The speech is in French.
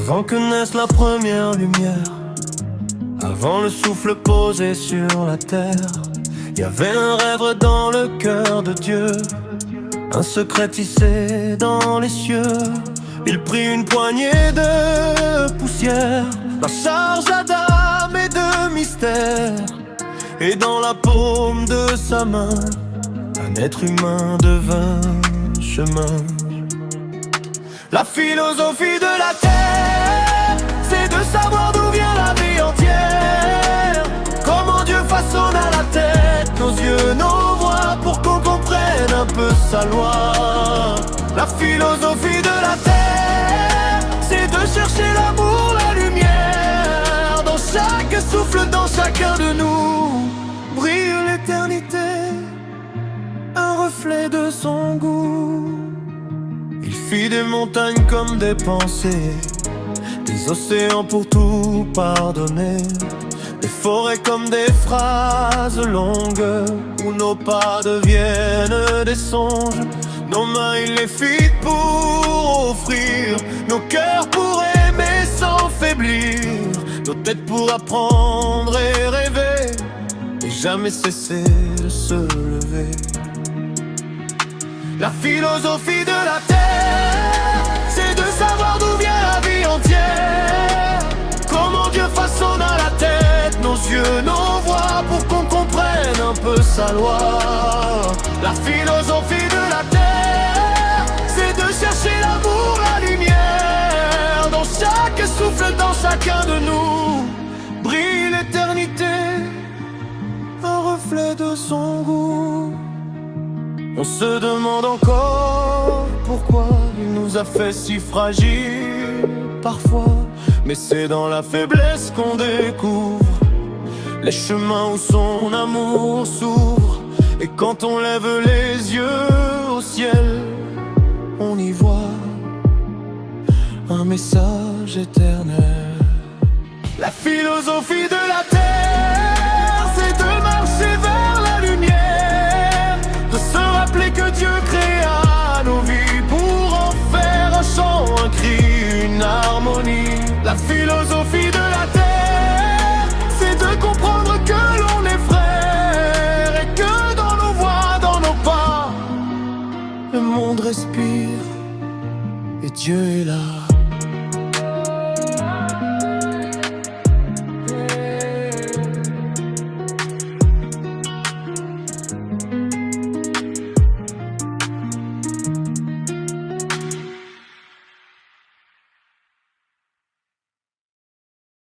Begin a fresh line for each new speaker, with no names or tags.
Avant que naisse la première lumière, avant le souffle posé sur la terre, il y avait un rêve dans le cœur de Dieu, un secret tissé dans les cieux. Il prit une poignée de poussière, la chargea d'âme et de mystère, et dans la paume de sa main, un être humain devint chemin. La philosophie de la terre, c'est de savoir d'où vient la vie entière. Comment Dieu façonna la tête, nos yeux, nos voix, pour qu'on comprenne un peu sa loi. La philosophie de la terre, c'est de chercher l'amour, la lumière. Dans chaque souffle, dans chacun de nous, brille l'éternité, un reflet de son goût. Il fit des montagnes comme des pensées, des océans pour tout pardonner, des forêts comme des phrases longues, où nos pas deviennent des songes. Nos mains il les fit pour offrir, nos cœurs pour aimer sans faiblir, nos têtes pour apprendre et rêver, et jamais cesser de se lever. La philosophie de la terre, c'est de savoir d'où vient la vie entière. Comment Dieu façonna la tête, nos yeux, nos voix, pour qu'on comprenne un peu sa loi. La philosophie de la terre, c'est de chercher l'amour, la lumière. Dans chaque souffle, dans chacun de nous, brille l'éternité, un reflet de son goût. On se demande encore pourquoi il nous a fait si fragiles parfois, mais c'est dans la faiblesse qu'on découvre les chemins où son amour s'ouvre. Et quand on lève les yeux au ciel, on y voit un message éternel. La philosophie de la terre, c'est de marcher vers la lumière, de se rappeler que Dieu créa nos vies pour en faire un chant, un cri, une harmonie. La philosophie de la terre, c'est de comprendre que l'on est frères, et que dans nos voix, dans nos pas, le monde respire et Dieu est là.